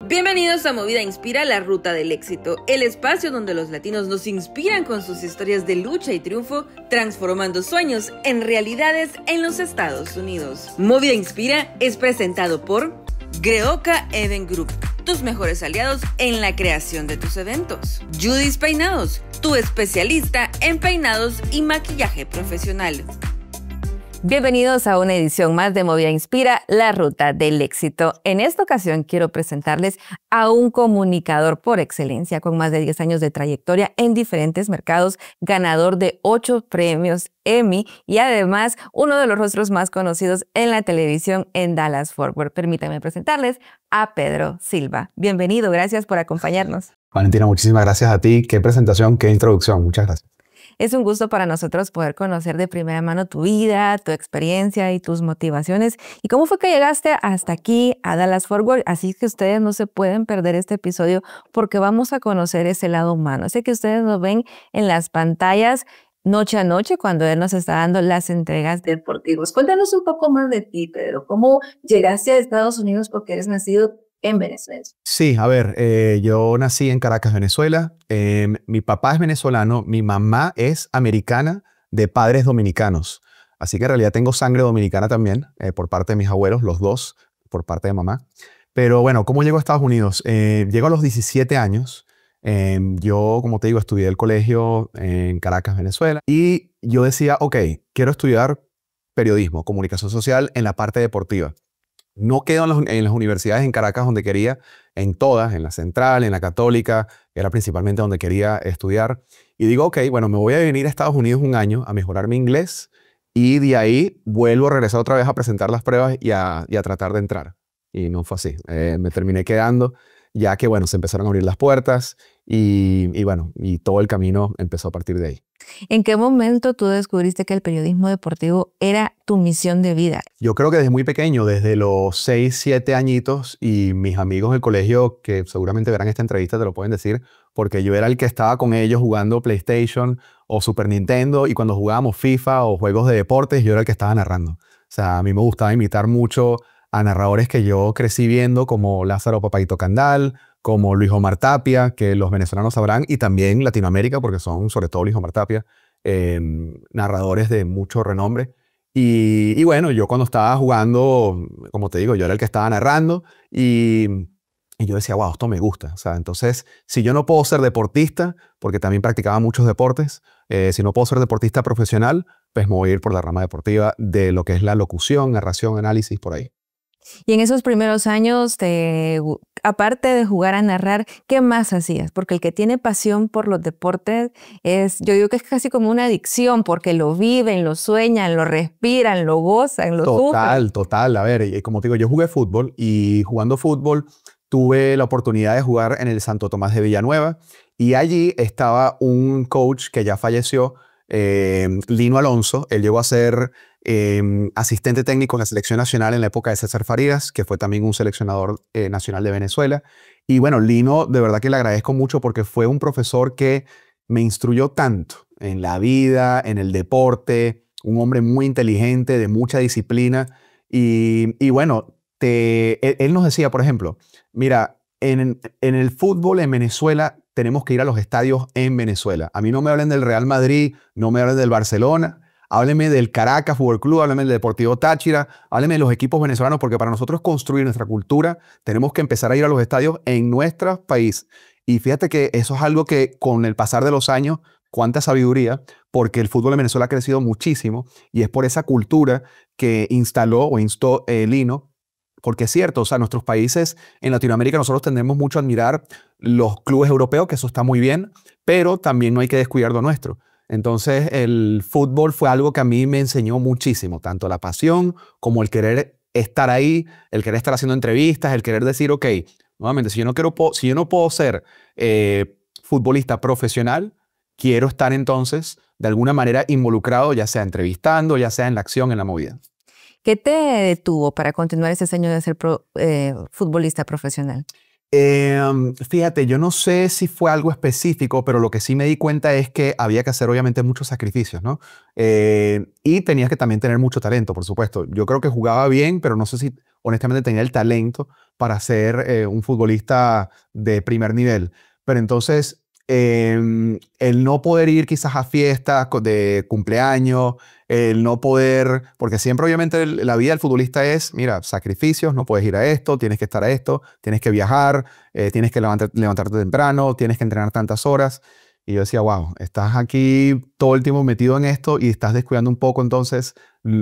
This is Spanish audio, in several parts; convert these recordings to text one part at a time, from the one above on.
Bienvenidos a Movida Inspira, la ruta del éxito, el espacio donde los latinos nos inspiran con sus historias de lucha y triunfo, transformando sueños en realidades en los Estados Unidos. Movida Inspira es presentado por Greoka Event Group, tus mejores aliados en la creación de tus eventos. Judy's Peinados, tu especialista en peinados y maquillaje profesional. Bienvenidos a una edición más de Movida Inspira, la ruta del éxito. En esta ocasión quiero presentarles a un comunicador por excelencia con más de 10 años de trayectoria en diferentes mercados, ganador de 8 premios Emmy y además uno de los rostros más conocidos en la televisión en Dallas-Fort Worth. Permítanme presentarles a Pedro Silva. Bienvenido, gracias por acompañarnos. Valentina, muchísimas gracias a ti. Qué presentación, qué introducción. Muchas gracias. Es un gusto para nosotros poder conocer de primera mano tu vida, tu experiencia y tus motivaciones. ¿Y cómo fue que llegaste hasta aquí, a Dallas-Fort Worth? Así que ustedes no se pueden perder este episodio porque vamos a conocer ese lado humano. Sé que ustedes lo ven en las pantallas noche a noche cuando él nos está dando las entregas deportivas. Cuéntanos un poco más de ti, Pedro. ¿Cómo llegaste a Estados Unidos porque eres nacido en Venezuela? Sí, a ver, yo nací en Caracas, Venezuela. Mi papá es venezolano, mi mamá es americana de padres dominicanos. Así que en realidad tengo sangre dominicana también, por parte de mis abuelos, los dos, por parte de mamá. Pero bueno, ¿cómo llego a Estados Unidos? Llego a los 17 años. Yo, como te digo, estudié el colegio en Caracas, Venezuela. Y yo decía, ok, quiero estudiar periodismo, comunicación social en la parte deportiva. No quedo en las universidades en Caracas donde quería, en todas, en la Central, en la Católica, era principalmente donde quería estudiar. Y digo, ok, bueno, me voy a venir a Estados Unidos un año a mejorar mi inglés y de ahí vuelvo a regresar otra vez a presentar las pruebas y a tratar de entrar. Y no fue así. Me terminé quedando ya que, bueno, se empezaron a abrir las puertas y bueno, y todo el camino empezó a partir de ahí. ¿En qué momento tú descubriste que el periodismo deportivo era tu misión de vida? Yo creo que desde muy pequeño, desde los 6, 7 añitos, y mis amigos del colegio, que seguramente verán esta entrevista, te lo pueden decir, porque yo era el que estaba con ellos jugando PlayStation o Super Nintendo, y cuando jugábamos FIFA o juegos de deportes, yo era el que estaba narrando. O sea, a mí me gustaba imitar mucho a narradores que yo crecí viendo, como Lázaro Papaito Candal, como Luis Omar Tapia, que los venezolanos sabrán, y también Latinoamérica, porque son sobre todo Luis Omar Tapia, narradores de mucho renombre. Y bueno, yo cuando estaba jugando, como te digo, yo era el que estaba narrando y yo decía, wow, esto me gusta. O sea, entonces, si yo no puedo ser deportista, porque también practicaba muchos deportes, si no puedo ser deportista profesional, pues me voy a ir por la rama deportiva de lo que es la locución, narración, análisis, por ahí. Y en esos primeros años, aparte de jugar a narrar, ¿qué más hacías? Porque el que tiene pasión por los deportes yo digo que es casi como una adicción, porque lo viven, lo sueñan, lo respiran, lo gozan, lo sufren. Total. A ver, como te digo, yo jugué fútbol y jugando fútbol tuve la oportunidad de jugar en el Santo Tomás de Villanueva y allí estaba un coach que ya falleció, Lino Alonso. Él llegó a ser asistente técnico en la selección nacional en la época de César Farías, que fue también un seleccionador nacional de Venezuela. Y bueno, Lino, de verdad que le agradezco mucho porque fue un profesor que me instruyó tanto en la vida, en el deporte, un hombre muy inteligente, de mucha disciplina. Y bueno, él nos decía, por ejemplo, mira, en el fútbol en Venezuela tenemos que ir a los estadios en Venezuela. A mí no me hablen del Real Madrid, no me hablen del Barcelona. Hábleme del Caracas Fútbol Club, hábleme del Deportivo Táchira, hábleme de los equipos venezolanos, porque para nosotros construir nuestra cultura tenemos que empezar a ir a los estadios en nuestro país. Y fíjate que eso es algo que con el pasar de los años, cuánta sabiduría, porque el fútbol en Venezuela ha crecido muchísimo y es por esa cultura que instaló o instó Lino. Porque es cierto, o sea, nuestros países en Latinoamérica nosotros tendemos mucho a admirar los clubes europeos, que eso está muy bien, pero también no hay que descuidar lo nuestro. Entonces, el fútbol fue algo que a mí me enseñó muchísimo, tanto la pasión como el querer estar ahí, el querer estar haciendo entrevistas, el querer decir, ok, nuevamente, si yo no puedo ser futbolista profesional, quiero estar entonces de alguna manera involucrado, ya sea entrevistando, ya sea en la acción, en la movida. ¿Qué te detuvo para continuar ese sueño de ser futbolista profesional? Fíjate, yo no sé si fue algo específico, pero lo que sí me di cuenta es que había que hacer obviamente muchos sacrificios, ¿no? Y tenías que también tener mucho talento, por supuesto. Yo creo que jugaba bien, pero no sé si honestamente tenía el talento para ser un futbolista de primer nivel. Pero entonces, el no poder ir quizás a fiestas de cumpleaños, el no poder, porque siempre obviamente la vida del futbolista es, mira, sacrificios, no puedes ir a esto, tienes que estar a esto, tienes que viajar, tienes que levantarte temprano, tienes que entrenar tantas horas. Y yo decía, wow, estás aquí todo el tiempo metido en esto y estás descuidando un poco entonces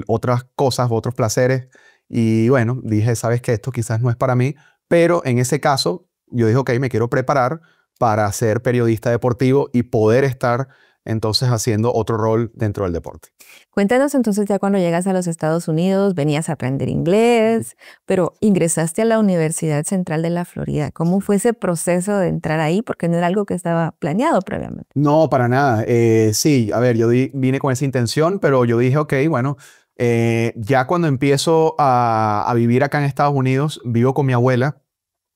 otras cosas, otros placeres. Y bueno, dije, sabes que esto quizás no es para mí, pero en ese caso yo dije, ok, me quiero preparar para ser periodista deportivo y poder estar entonces haciendo otro rol dentro del deporte. Cuéntanos entonces ya cuando llegas a los Estados Unidos, venías a aprender inglés, pero ingresaste a la Universidad Central de la Florida. ¿Cómo fue ese proceso de entrar ahí? Porque no era algo que estaba planeado previamente. No, para nada. Sí, a ver, yo vine con esa intención, pero yo dije, ok, bueno, ya cuando empiezo a vivir acá en Estados Unidos, vivo con mi abuela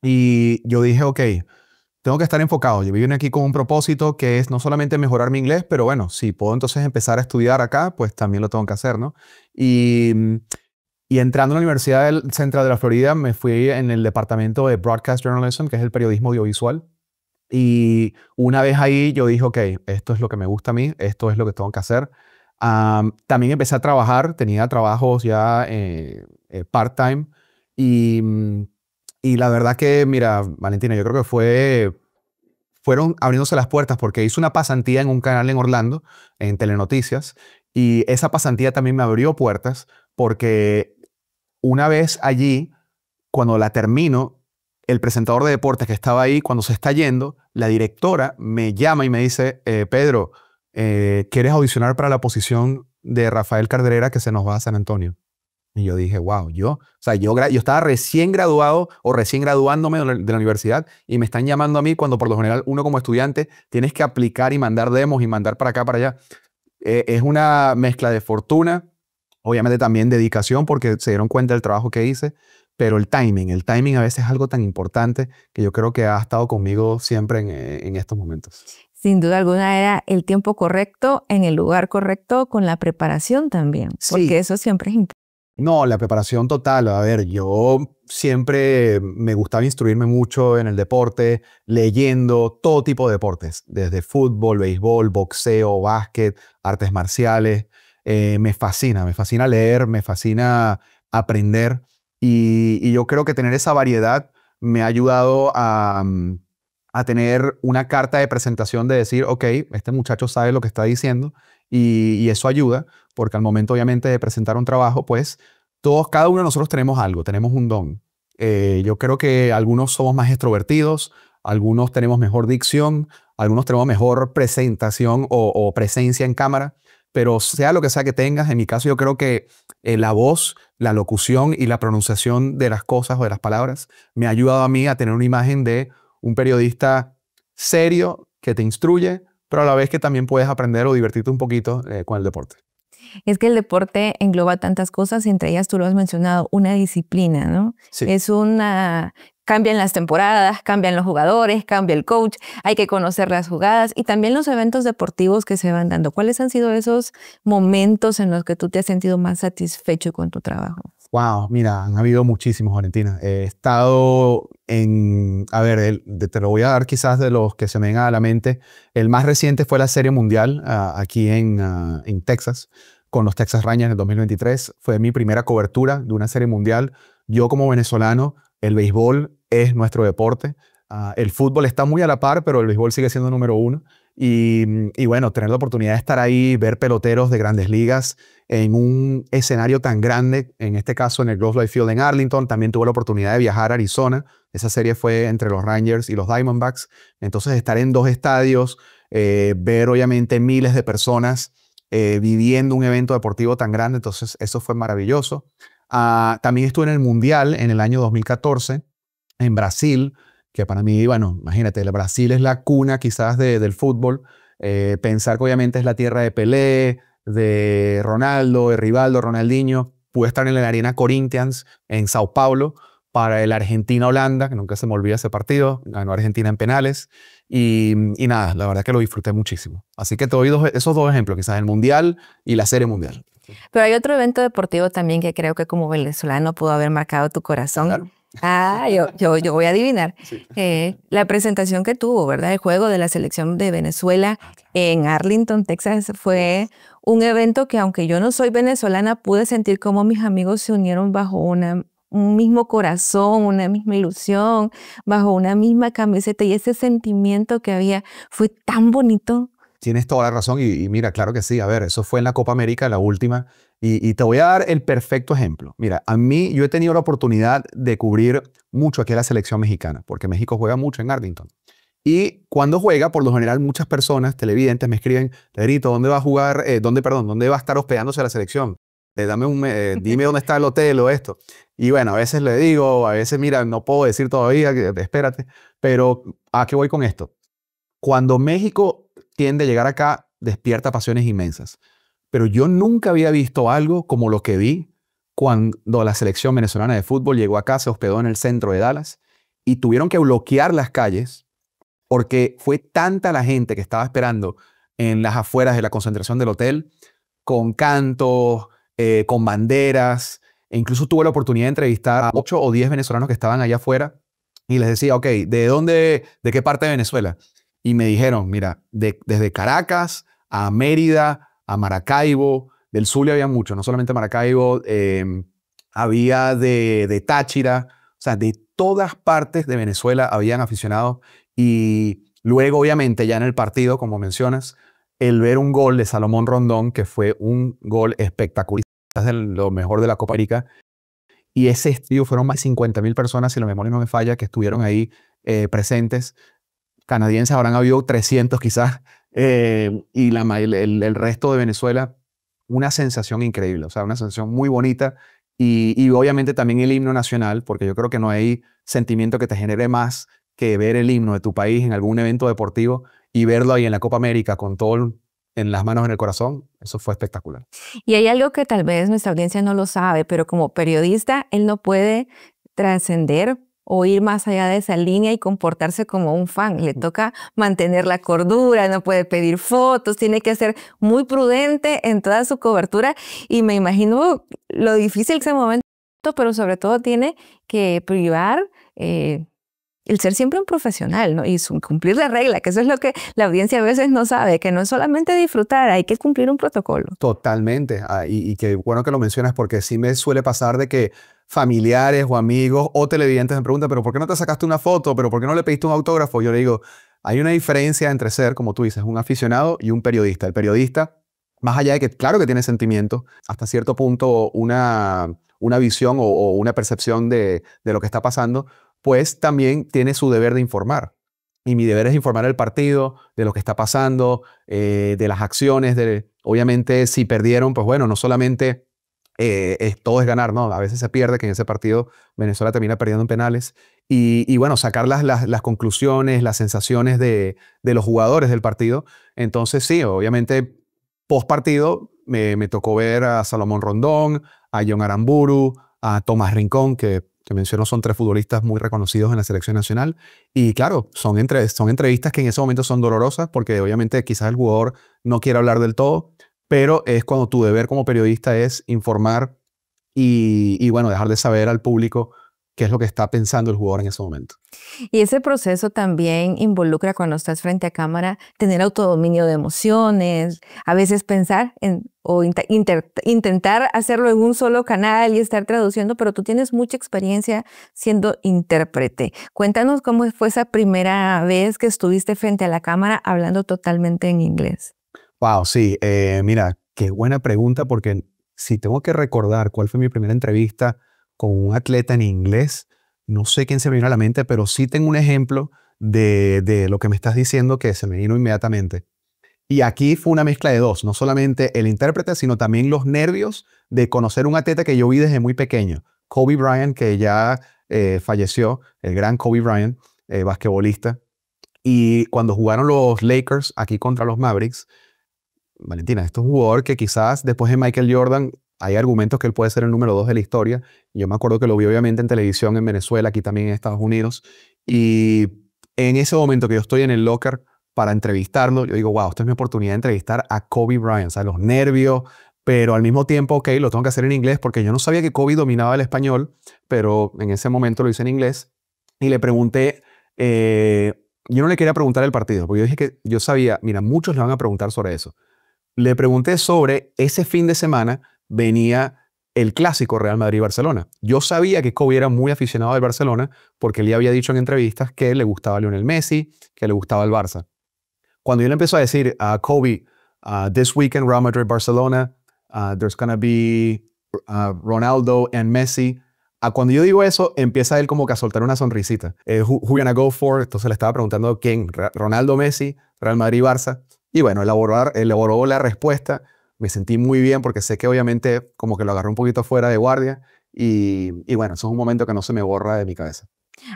y yo dije, ok, tengo que estar enfocado. Yo vine aquí con un propósito que es no solamente mejorar mi inglés, pero bueno, si puedo entonces empezar a estudiar acá, pues también lo tengo que hacer, ¿no? Y entrando a la Universidad Central de la Florida, me fui en el departamento de Broadcast Journalism, que es el periodismo audiovisual. Y una vez ahí yo dije, ok, esto es lo que me gusta a mí, esto es lo que tengo que hacer. También empecé a trabajar, tenía trabajos ya part-time y la verdad que, mira, Valentina, yo creo que fueron abriéndose las puertas porque hice una pasantía en un canal en Orlando, en Telenoticias, y esa pasantía también me abrió puertas porque una vez allí, cuando la termino, el presentador de deportes que estaba ahí, cuando se está yendo, la directora me llama y me dice, Pedro, ¿quieres audicionar para la posición de Rafael Carderera que se nos va a San Antonio? Y yo dije, wow, yo estaba recién graduado o recién graduándome de la universidad y me están llamando a mí cuando por lo general uno como estudiante tienes que aplicar y mandar demos y mandar para acá, para allá. Es una mezcla de fortuna, obviamente también dedicación porque se dieron cuenta del trabajo que hice, pero el timing a veces es algo tan importante que yo creo que ha estado conmigo siempre en estos momentos. Sin duda alguna era el tiempo correcto, en el lugar correcto, con la preparación también, porque Sí. eso siempre es importante. No, la preparación total. A ver, yo siempre me gustaba instruirme mucho en el deporte, leyendo todo tipo de deportes, desde fútbol, béisbol, boxeo, básquet, artes marciales. Me fascina leer, me fascina aprender y yo creo que tener esa variedad me ha ayudado a tener una carta de presentación de decir, ok, este muchacho sabe lo que está diciendo y eso ayuda porque al momento obviamente de presentar un trabajo, pues cada uno de nosotros tenemos algo, tenemos un don. Yo creo que algunos somos más extrovertidos, algunos tenemos mejor dicción, algunos tenemos mejor presentación o presencia en cámara, pero sea lo que sea que tengas, en mi caso yo creo que la voz, la locución y la pronunciación de las cosas o de las palabras me ha ayudado a mí a tener una imagen de un periodista serio que te instruye, pero a la vez que también puedes aprender o divertirte un poquito con el deporte. Es que el deporte engloba tantas cosas, entre ellas tú lo has mencionado, una disciplina, ¿no? Sí. Cambian las temporadas, cambian los jugadores, cambia el coach, hay que conocer las jugadas y también los eventos deportivos que se van dando. ¿Cuáles han sido esos momentos en los que tú te has sentido más satisfecho con tu trabajo? Wow, mira, han habido muchísimos, Valentina. He estado a ver, te lo voy a dar quizás de los que se me vengan a la mente. El más reciente fue la Serie Mundial aquí en Texas, con los Texas Rangers en el 2023. Fue mi primera cobertura de una Serie Mundial. Yo como venezolano, el béisbol es nuestro deporte. El fútbol está muy a la par, pero el béisbol sigue siendo número uno. Y bueno, tener la oportunidad de estar ahí, ver peloteros de grandes ligas en un escenario tan grande, en este caso en el Globe Life Field en Arlington. También tuve la oportunidad de viajar a Arizona. Esa serie fue entre los Rangers y los Diamondbacks. Entonces estar en dos estadios, ver obviamente miles de personas viviendo un evento deportivo tan grande, entonces eso fue maravilloso. También estuve en el Mundial en el año 2014 en Brasil, que para mí, bueno, imagínate, el Brasil es la cuna quizás del fútbol. Pensar que obviamente es la tierra de Pelé, de Ronaldo, de Rivaldo, Ronaldinho. Pude estar en la Arena Corinthians en Sao Paulo para el Argentina-Holanda, que nunca se me olvida ese partido. Ganó Argentina en penales. Y nada, la verdad que lo disfruté muchísimo. Así que te doy esos dos ejemplos, quizás el Mundial y la Serie Mundial. Pero hay otro evento deportivo también que creo que como venezolano pudo haber marcado tu corazón. Claro. Yo voy a adivinar. Sí. La presentación que tuvo, ¿verdad? El juego de la selección de Venezuela en Arlington, Texas, fue un evento que, aunque yo no soy venezolana, pude sentir cómo mis amigos se unieron bajo un mismo corazón, una misma ilusión, bajo una misma camiseta, y ese sentimiento que había fue tan bonito. Tienes toda la razón y mira, claro que sí. A ver, eso fue en la Copa América, la última. Y te voy a dar el perfecto ejemplo. Mira, yo he tenido la oportunidad de cubrir mucho aquí a la selección mexicana, porque México juega mucho en Arlington. Y cuando juega, por lo general, muchas personas, televidentes, me escriben, Pedrito, ¿dónde va a jugar? ¿Dónde va a estar hospedándose la selección? Dime dónde está el hotel o esto. Y bueno, a veces le digo, a veces, mira, no puedo decir todavía, espérate. Pero, ¿a qué voy con esto? Cuando México tiende a llegar acá, despierta pasiones inmensas. Pero yo nunca había visto algo como lo que vi cuando la selección venezolana de fútbol llegó acá, se hospedó en el centro de Dallas y tuvieron que bloquear las calles porque fue tanta la gente que estaba esperando en las afueras de la concentración del hotel, con cantos, con banderas. E incluso tuve la oportunidad de entrevistar a 8 o 10 venezolanos que estaban allá afuera y les decía, ok, ¿de qué parte de Venezuela? Y me dijeron, mira, desde Caracas a Mérida, a Maracaibo, del Zulia había mucho, no solamente Maracaibo, había de Táchira, o sea, de todas partes de Venezuela habían aficionados. Y luego, obviamente, ya en el partido, como mencionas, el ver un gol de Salomón Rondón, que fue un gol espectacular, es de lo mejor de la Copa América. Y ese estadio fueron más de 50,000 personas, si la memoria no me falla, que estuvieron ahí presentes. Canadienses habrán habido 300 quizás, y el resto de Venezuela, una sensación increíble, o sea, una sensación muy bonita. Y obviamente también el himno nacional, porque yo creo que no hay sentimiento que te genere más que ver el himno de tu país en algún evento deportivo y verlo ahí en la Copa América con todo en las manos, en el corazón. Eso fue espectacular. Y hay algo que tal vez nuestra audiencia no lo sabe, pero como periodista, él no puede trascender o ir más allá de esa línea y comportarse como un fan. Le toca mantener la cordura, no puede pedir fotos, tiene que ser muy prudente en toda su cobertura. Y me imagino lo difícil que es ese momento, pero sobre todo tiene que privar el ser siempre un profesional, ¿no? Y cumplir la regla, que eso es lo que la audiencia a veces no sabe, que no es solamente disfrutar, hay que cumplir un protocolo. Totalmente. Y qué bueno que lo mencionas, porque sí me suele pasar de que familiares o amigos o televidentes me preguntan, pero ¿por qué no te sacaste una foto? ¿Pero por qué no le pediste un autógrafo? Yo le digo, hay una diferencia entre ser, como tú dices, un aficionado y un periodista. El periodista, más allá de que, claro que tiene sentimientos, hasta cierto punto una visión o una percepción de lo que está pasando, pues también tiene su deber de informar. Y mi deber es informar al partido de lo que está pasando, de las acciones, obviamente si perdieron, pues bueno, no solamente todo es ganar, ¿no? A veces se pierde, que en ese partido Venezuela termina perdiendo en penales. Y bueno, sacar las conclusiones, las sensaciones de los jugadores del partido. Entonces sí, obviamente post partido me tocó ver a Salomón Rondón, a John Aramburu, a Tomás Rincón, que menciono son 3 futbolistas muy reconocidos en la selección nacional. Y claro, son entrevistas que en ese momento son dolorosas porque obviamente quizás el jugador no quiere hablar del todo, pero es cuando tu deber como periodista es informar y bueno, dejar de saber al público qué es lo que está pensando el jugador en ese momento. Y ese proceso también involucra, cuando estás frente a cámara, tener autodominio de emociones, a veces pensar o intentar hacerlo en un solo canal y estar traduciendo, pero tú tienes mucha experiencia siendo intérprete. Cuéntanos cómo fue esa primera vez que estuviste frente a la cámara hablando totalmente en inglés. Wow, sí. Mira, qué buena pregunta, porque si tengo que recordar cuál fue mi primera entrevista con un atleta en inglés, no sé quién se me vino a la mente, pero sí tengo un ejemplo de lo que me estás diciendo que se me vino inmediatamente. Y aquí fue una mezcla de dos, no solamente el intérprete, sino también los nervios de conocer un atleta que yo vi desde muy pequeño, Kobe Bryant, que ya falleció, el gran Kobe Bryant, basquetbolista. Y cuando jugaron los Lakers aquí contra los Mavericks, Valentina, este es un jugador que quizás después de Michael Jordan hay argumentos que él puede ser el número 2 de la historia. Yo me acuerdo que lo vi obviamente en televisión en Venezuela, aquí también en Estados Unidos. Y en ese momento que yo estoy en el locker para entrevistarlo, yo digo, wow, esta es mi oportunidad de entrevistar a Kobe Bryant. O sea, los nervios, pero al mismo tiempo, ok, lo tengo que hacer en inglés porque yo no sabía que Kobe dominaba el español, pero en ese momento lo hice en inglés y le pregunté, yo no le quería preguntar el partido, porque yo dije que yo sabía, mira, muchos le van a preguntar sobre eso. Le pregunté sobre ese fin de semana venía el clásico Real Madrid-Barcelona. Yo sabía que Kobe era muy aficionado al Barcelona porque él le había dicho en entrevistas que le gustaba Lionel Messi, que le gustaba el Barça. Cuando yo le empezó a decir a Kobe, this weekend Real Madrid-Barcelona, there's gonna be Ronaldo and Messi. Cuando yo digo eso, empieza él como que a soltar una sonrisita. Who gonna go for? Entonces le estaba preguntando quién, Ronaldo, Messi, Real Madrid-Barça. Y bueno, elaboró la respuesta. Me sentí muy bien porque sé que obviamente como que lo agarré un poquito fuera de guardia. Y bueno, eso es un momento que no se me borra de mi cabeza.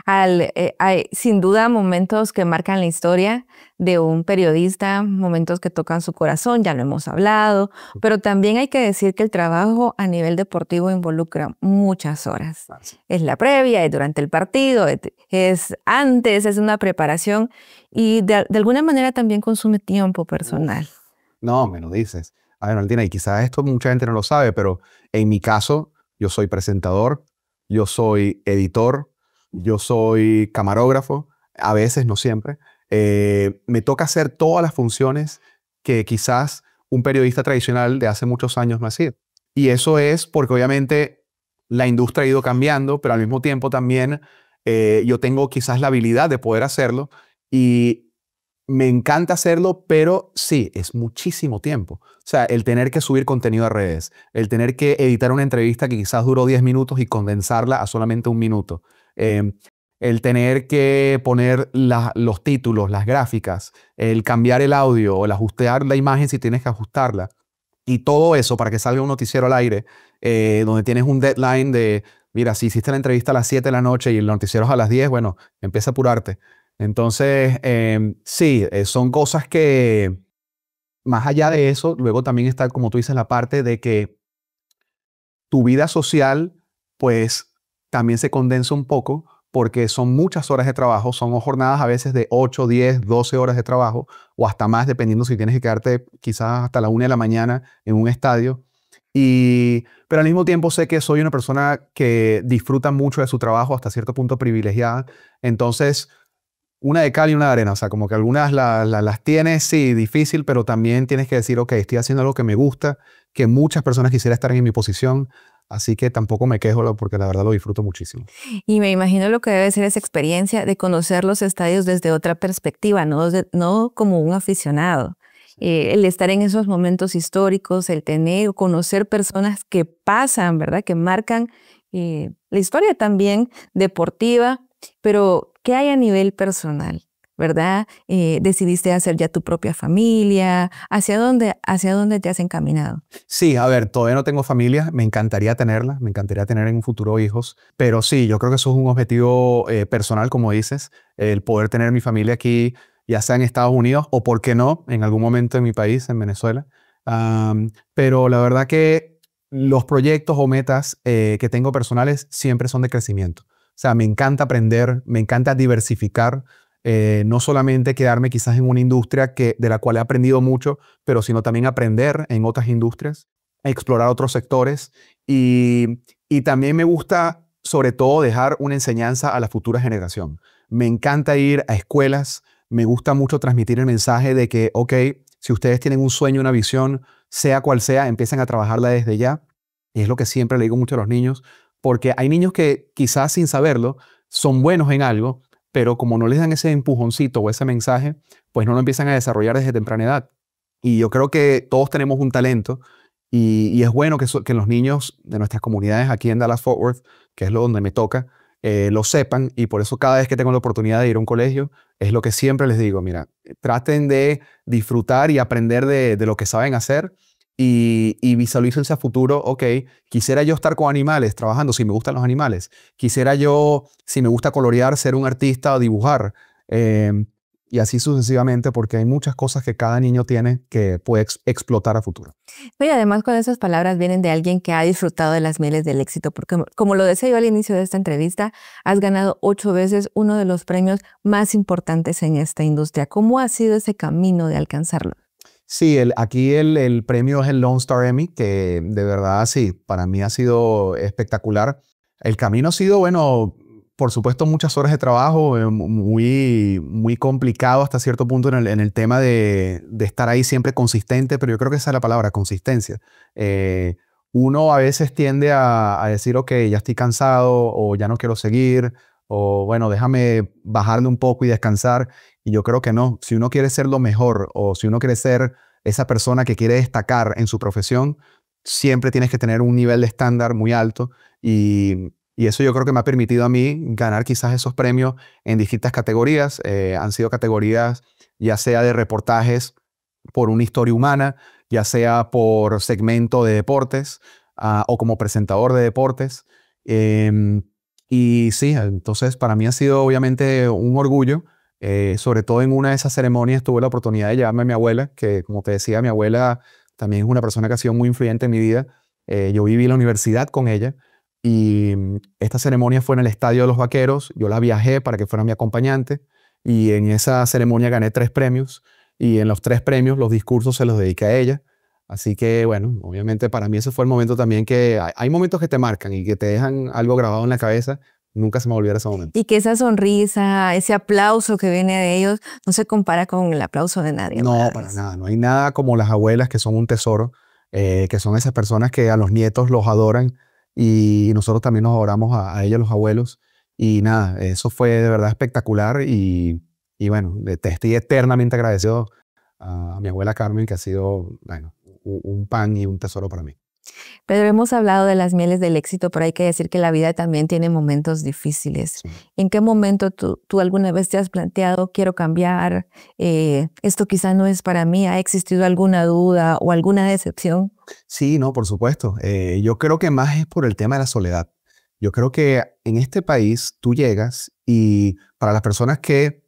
Hay sin duda momentos que marcan la historia de un periodista, momentos que tocan su corazón, ya lo hemos hablado, pero también hay que decir que el trabajo a nivel deportivo involucra muchas horas. Es la previa, es durante el partido, es antes, es una preparación y de alguna manera también consume tiempo personal. No, me lo dices. A ver, Valentina, y quizás esto mucha gente no lo sabe, pero en mi caso, yo soy presentador, yo soy editor, yo soy camarógrafo, a veces, no siempre. Me toca hacer todas las funciones que quizás un periodista tradicional de hace muchos años no hacía. Y eso es porque obviamente la industria ha ido cambiando, pero al mismo tiempo también yo tengo quizás la habilidad de poder hacerlo y me encanta hacerlo, pero sí, es muchísimo tiempo. O sea, el tener que subir contenido a redes, el tener que editar una entrevista que quizás duró 10 minutos y condensarla a solamente 1 minuto. El tener que poner los títulos, las gráficas, el cambiar el audio o el ajustar la imagen si tienes que ajustarla. Y todo eso para que salga un noticiero al aire, donde tienes un deadline de, mira, si hiciste la entrevista a las 7 de la noche y el noticiero es a las 10, bueno, empieza a apurarte. Entonces, sí, son cosas que, más allá de eso, luego también está, como tú dices, la parte de que tu vida social, pues, también se condensa un poco porque son muchas horas de trabajo, son jornadas a veces de 8, 10, 12 horas de trabajo o hasta más, dependiendo si tienes que quedarte quizás hasta la 1 de la mañana en un estadio. Pero al mismo tiempo sé que soy una persona que disfruta mucho de su trabajo, hasta cierto punto privilegiada. Entonces, una de cal y una de arena. O sea, como que algunas las tienes, sí, difícil, pero también tienes que decir, ok, estoy haciendo algo que me gusta, que muchas personas quisieran estar en mi posición. Así que tampoco me quejo porque la verdad lo disfruto muchísimo. Y me imagino lo que debe ser esa experiencia de conocer los estadios desde otra perspectiva, no como un aficionado. El estar en esos momentos históricos, el tener o conocer personas que pasan, ¿verdad? Que marcan la historia también deportiva, pero ¿qué hay a nivel personal? ¿Verdad? Decidiste hacer ya tu propia familia. ¿Hacia dónde te has encaminado? Sí, a ver, todavía no tengo familia. Me encantaría tenerla. Me encantaría tener en un futuro hijos. Pero sí, yo creo que eso es un objetivo personal, como dices. El poder tener mi familia aquí, ya sea en Estados Unidos o, ¿por qué no?, en algún momento en mi país, en Venezuela. Pero la verdad que los proyectos o metas que tengo personales siempre son de crecimiento. O sea, me encanta aprender, me encanta diversificar. No solamente quedarme quizás en una industria de la cual he aprendido mucho, pero sino también aprender en otras industrias, explorar otros sectores y también me gusta sobre todo dejar una enseñanza a la futura generación. Me encanta ir a escuelas, me gusta mucho transmitir el mensaje de que, ok, si ustedes tienen un sueño, una visión, sea cual sea, empiecen a trabajarla desde ya. Y es lo que siempre le digo mucho a los niños, porque hay niños que quizás sin saberlo son buenos en algo, pero como no les dan ese empujoncito o ese mensaje, pues no lo empiezan a desarrollar desde temprana edad. Y yo creo que todos tenemos un talento y es bueno que los niños de nuestras comunidades aquí en Dallas-Fort Worth, que es donde me toca, lo sepan. Y por eso cada vez que tengo la oportunidad de ir a un colegio, es lo que siempre les digo, mira, traten de disfrutar y aprender de lo que saben hacer y visualícense a futuro, ok, quisiera yo estar con animales, trabajando, si me gustan los animales. Quisiera yo, si me gusta colorear, ser un artista o dibujar. Y así sucesivamente, porque hay muchas cosas que cada niño tiene que puede explotar a futuro. Y además con esas palabras vienen de alguien que ha disfrutado de las mieles del éxito, porque como lo decía yo al inicio de esta entrevista, has ganado 8 veces uno de los premios más importantes en esta industria. ¿Cómo ha sido ese camino de alcanzarlo? Sí, aquí el premio es el Lone Star Emmy, que de verdad sí, para mí ha sido espectacular. El camino ha sido, bueno, por supuesto, muchas horas de trabajo, muy complicado hasta cierto punto en el tema de estar ahí siempre consistente, pero yo creo que esa es la palabra, consistencia. Eh, Uno a veces tiende a decir, ok, ya estoy cansado o ya no quiero seguir, o bueno, déjame bajarle un poco y descansar. Y yo creo que no. Si uno quiere ser lo mejor o si uno quiere ser esa persona que quiere destacar en su profesión, siempre tienes que tener un nivel de estándar muy alto y eso yo creo que me ha permitido a mí ganar quizás esos premios en distintas categorías. Han sido categorías ya sea de reportajes por una historia humana, ya sea por segmento de deportes o como presentador de deportes. Em, y sí, entonces para mí ha sido obviamente un orgullo. Sobre todo en una de esas ceremonias tuve la oportunidad de llevarme a mi abuela, que como te decía, mi abuela también es una persona que ha sido muy influyente en mi vida. Yo viví en la universidad con ella y esta ceremonia fue en el Estadio de los Vaqueros. Yo la viajé para que fuera mi acompañante y en esa ceremonia gané 3 premios y en los 3 premios los discursos se los dediqué a ella. Así que bueno, obviamente para mí ese fue el momento también que hay momentos que te marcan y que te dejan algo grabado en la cabeza. Nunca se me olvidará ese momento. Y que esa sonrisa, ese aplauso que viene de ellos, no se compara con el aplauso de nadie No, más. para nada. No hay nada como las abuelas que son un tesoro, que son esas personas que a los nietos los adoran y nosotros también nos adoramos a ellos, los abuelos. Y nada, eso fue de verdad espectacular y bueno, te estoy eternamente agradecido a mi abuela Carmen, que ha sido, bueno, un pan y un tesoro para mí. Pedro, hemos hablado de las mieles del éxito, pero hay que decir que la vida también tiene momentos difíciles. Sí. ¿En qué momento tú alguna vez te has planteado, quiero cambiar, esto quizá no es para mí? ¿Ha existido alguna duda o alguna decepción? Sí, no, por supuesto. Yo creo que más es por el tema de la soledad. Yo creo que en este país tú llegas y para las personas que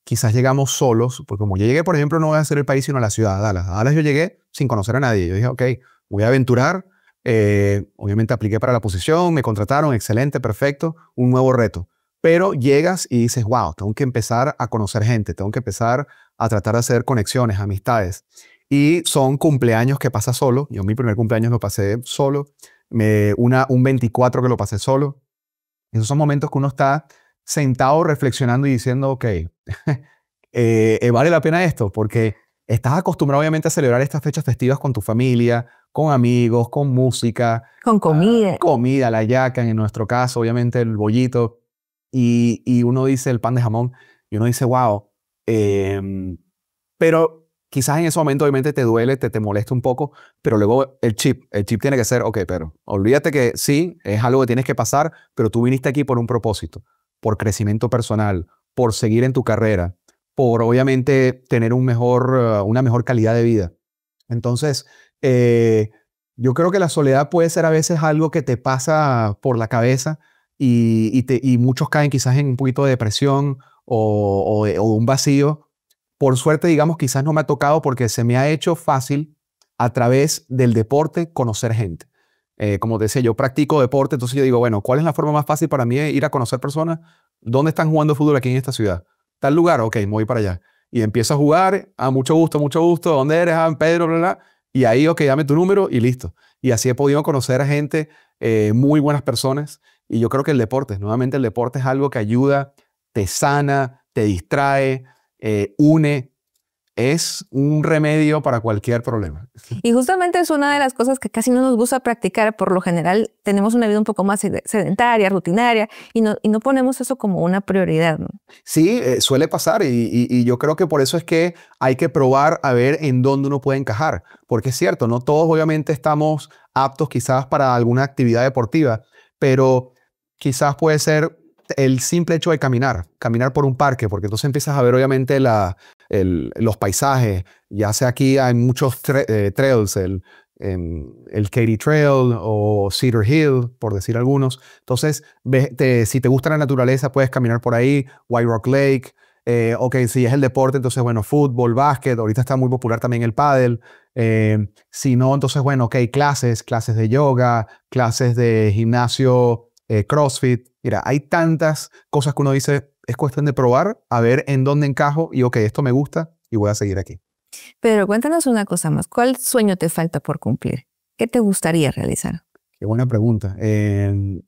quizás llegamos solos, porque como yo llegué, por ejemplo, no voy a ser el país, sino la ciudad de Dallas. A Dallas yo llegué sin conocer a nadie. Yo dije, ok, voy a aventurar. Obviamente apliqué para la posición, me contrataron, excelente, perfecto, un nuevo reto. Pero llegas y dices, wow, tengo que empezar a conocer gente, tengo que empezar a tratar de hacer conexiones, amistades. Y son cumpleaños que pasas solo. Yo mi primer cumpleaños lo pasé solo. Un 24 que lo pasé solo. Esos son momentos que uno está sentado reflexionando y diciendo, ok, vale la pena esto, porque estás acostumbrado obviamente a celebrar estas fechas festivas con tu familia, con amigos, con música, Con comida. comida, la yaca, en nuestro caso, obviamente el bollito, y uno dice el pan de jamón, y uno dice, wow, pero quizás en ese momento obviamente te duele, te molesta un poco, pero luego el chip tiene que ser, ok, pero olvídate que sí, es algo que tienes que pasar, pero tú viniste aquí por un propósito, por crecimiento personal, por seguir en tu carrera, por obviamente tener una mejor calidad de vida. Entonces, yo creo que la soledad puede ser a veces algo que te pasa por la cabeza y muchos caen quizás en un poquito de depresión o un vacío. Por suerte, digamos, quizás no me ha tocado porque se me ha hecho fácil a través del deporte conocer gente. Como te decía, yo practico deporte, entonces yo digo, bueno, ¿cuál es la forma más fácil para mí de ir a conocer personas? ¿Dónde están jugando fútbol aquí en esta ciudad? ¿Tal lugar? Ok, me voy para allá. Y empiezo a jugar, mucho gusto, mucho gusto. ¿Dónde eres? En Pedro, bla, bla. Y ahí, ok, dame tu número y listo. Y así he podido conocer a gente, muy buenas personas. Y yo creo que nuevamente el deporte es algo que ayuda, te sana, te distrae, une. Es un remedio para cualquier problema. Y justamente es una de las cosas que casi no nos gusta practicar. Por lo general tenemos una vida un poco más sedentaria, rutinaria, y no ponemos eso como una prioridad, ¿no? Sí, suele pasar y yo creo que por eso es que hay que probar a ver en dónde uno puede encajar. Porque es cierto, no todos obviamente estamos aptos quizás para alguna actividad deportiva, pero quizás puede ser el simple hecho de caminar por un parque, porque entonces empiezas a ver obviamente los paisajes, ya sea aquí hay muchos trails, el Katy Trail o Cedar Hill, por decir algunos. Entonces, si te gusta la naturaleza, puedes caminar por ahí, White Rock Lake. Ok, si es el deporte, entonces, bueno, fútbol, básquet, ahorita está muy popular también el pádel. Si no, entonces, bueno, ok, clases de yoga, clases de gimnasio, CrossFit. Mira, hay tantas cosas que uno dice, es cuestión de probar, a ver en dónde encajo y ok, esto me gusta y voy a seguir aquí. Pero cuéntanos una cosa más. ¿Cuál sueño te falta por cumplir? ¿Qué te gustaría realizar? Qué buena pregunta.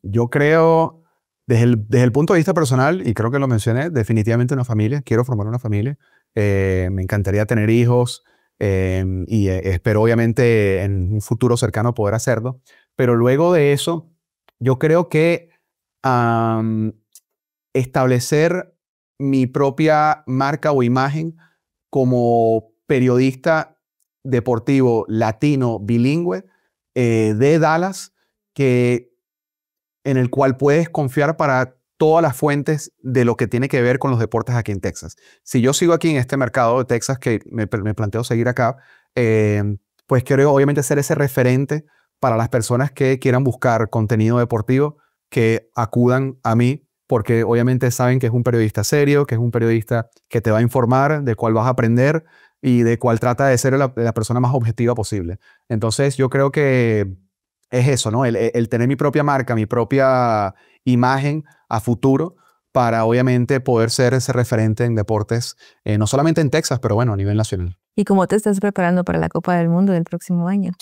Yo creo, desde el punto de vista personal, y creo que lo mencioné, definitivamente una familia. Quiero formar una familia. Me encantaría tener hijos y espero obviamente en un futuro cercano poder hacerlo. Pero luego de eso, yo creo que establecer mi propia marca o imagen como periodista deportivo latino bilingüe de Dallas, que, en el cual puedes confiar para todas las fuentes de lo que tiene que ver con los deportes aquí en Texas. Si yo sigo aquí en este mercado de Texas, que me planteo seguir acá, pues quiero obviamente ser ese referente para las personas que quieran buscar contenido deportivo, que acudan a mí, porque obviamente saben que es un periodista serio, que es un periodista que te va a informar, de cuál vas a aprender y de cuál trata de ser la persona más objetiva posible. Entonces yo creo que es eso, ¿no? El tener mi propia marca, mi propia imagen a futuro para obviamente poder ser ese referente en deportes, no solamente en Texas, pero bueno, a nivel nacional. ¿Y cómo te estás preparando para la Copa del Mundo del próximo año?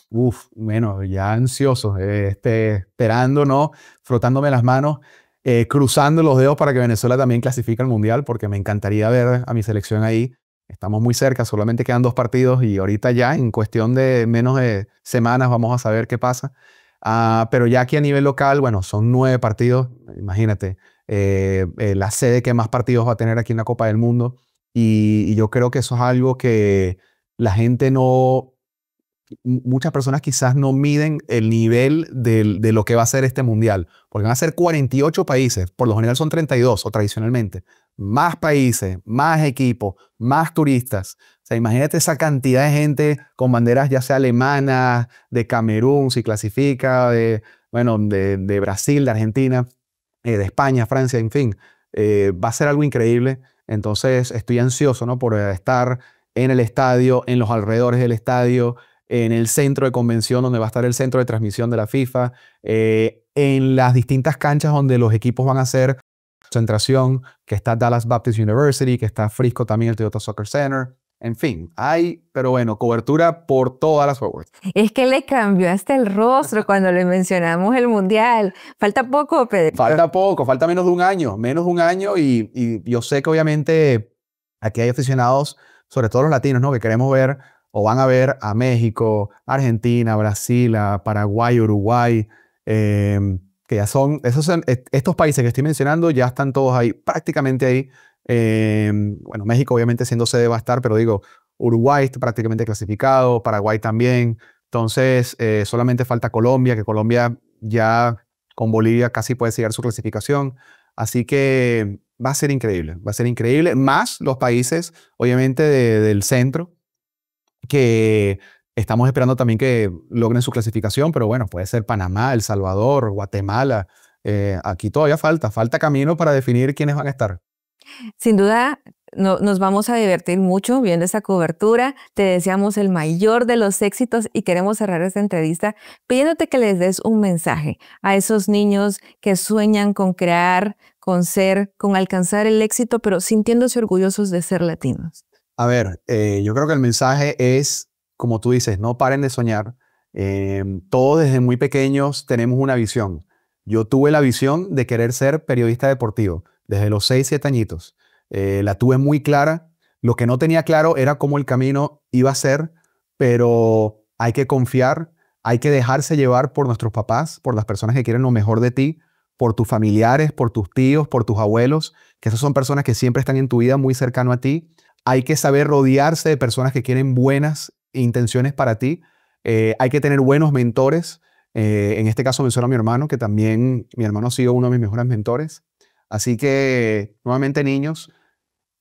Bueno, ya ansioso, esperando, ¿no? Frotándome las manos, cruzando los dedos para que Venezuela también clasifique al Mundial, porque me encantaría ver a mi selección ahí. Estamos muy cerca, solamente quedan 2 partidos y ahorita ya en cuestión de menos de semanas vamos a saber qué pasa. Pero ya aquí a nivel local, bueno, son 9 partidos, imagínate, la sede que más partidos va a tener aquí en la Copa del Mundo. Y yo creo que eso es algo que la gente no, muchas personas quizás no miden el nivel de lo que va a ser este mundial, porque van a ser 48 países, por lo general son 32 o tradicionalmente, más países, más equipos, más turistas. O sea, imagínate esa cantidad de gente con banderas ya sea alemanas, de Camerún, si clasifica, bueno, de Brasil, de Argentina, de España, Francia, en fin. Va a ser algo increíble. Entonces estoy ansioso, ¿no? Por estar en el estadio, en los alrededores del estadio, en el centro de convención donde va a estar el centro de transmisión de la FIFA, en las distintas canchas donde los equipos van a hacer concentración, que está Dallas Baptist University, que está Frisco también, el Toyota Soccer Center. En fin, pero bueno, cobertura por todas las forwards. Es que le cambió hasta el rostro cuando le mencionamos el Mundial. Falta poco, Pedro. Falta poco, falta menos de un año y yo sé que obviamente aquí hay aficionados, sobre todo los latinos, ¿no? Que queremos ver o van a ver a México, Argentina, Brasil, a Paraguay, Uruguay, que ya son, estos países que estoy mencionando ya están todos ahí, prácticamente ahí. Bueno, México obviamente siendo sede va a estar, pero digo, Uruguay está prácticamente clasificado, Paraguay también. Entonces, solamente falta Colombia, que Colombia ya con Bolivia casi puede sellar su clasificación. Así que va a ser increíble. Más los países, obviamente, del centro, que estamos esperando también que logren su clasificación, pero bueno, puede ser Panamá, El Salvador, Guatemala. Aquí todavía falta camino para definir quiénes van a estar. Sin duda, nos vamos a divertir mucho viendo esta cobertura. Te deseamos el mayor de los éxitos y queremos cerrar esta entrevista pidiéndote que les des un mensaje a esos niños que sueñan con crear, con ser, con alcanzar el éxito, pero sintiéndose orgullosos de ser latinos. A ver, yo creo que el mensaje es, como tú dices, no paren de soñar. Todos desde muy pequeños tenemos una visión. Yo tuve la visión de querer ser periodista deportivo desde los 6, 7 añitos. La tuve muy clara. Lo que no tenía claro era cómo el camino iba a ser, pero hay que confiar, hay que dejarse llevar por nuestros papás, por las personas que quieren lo mejor de ti, por tus familiares, por tus tíos, por tus abuelos, que esas son personas que siempre están en tu vida muy cercano a ti. Hay que saber rodearse de personas que quieren buenas intenciones para ti. Hay que tener buenos mentores. En este caso menciono a mi hermano, que también mi hermano ha sido uno de mis mejores mentores. Así que, nuevamente, niños,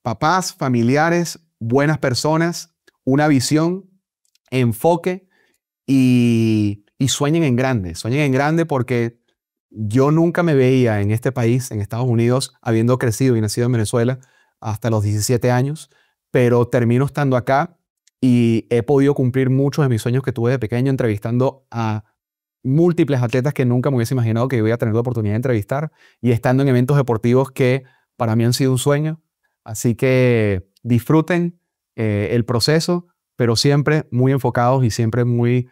papás, familiares, buenas personas, una visión, enfoque y sueñen en grande. Sueñen en grande porque yo nunca me veía en este país, en Estados Unidos, habiendo crecido y nacido en Venezuela hasta los 17 años, pero termino estando acá y he podido cumplir muchos de mis sueños que tuve de pequeño, entrevistando a múltiples atletas que nunca me hubiese imaginado que iba a tener la oportunidad de entrevistar y estando en eventos deportivos que para mí han sido un sueño. Así que disfruten el proceso, pero siempre muy enfocados y siempre muy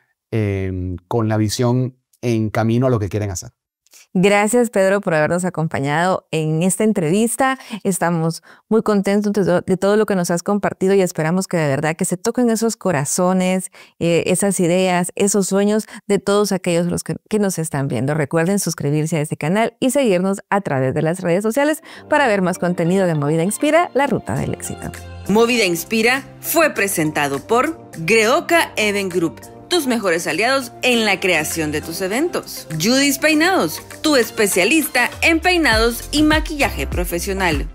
con la visión en camino a lo que quieren hacer. Gracias, Pedro, por habernos acompañado en esta entrevista. Estamos muy contentos de todo lo que nos has compartido y esperamos que de verdad que se toquen esos corazones, esas ideas, esos sueños de todos aquellos los que nos están viendo. Recuerden suscribirse a este canal y seguirnos a través de las redes sociales para ver más contenido de Movida Inspira, la ruta del éxito. Movida Inspira fue presentado por Greoka Event Group, tus mejores aliados en la creación de tus eventos. Judy's Peinados, tu especialista en peinados y maquillaje profesional.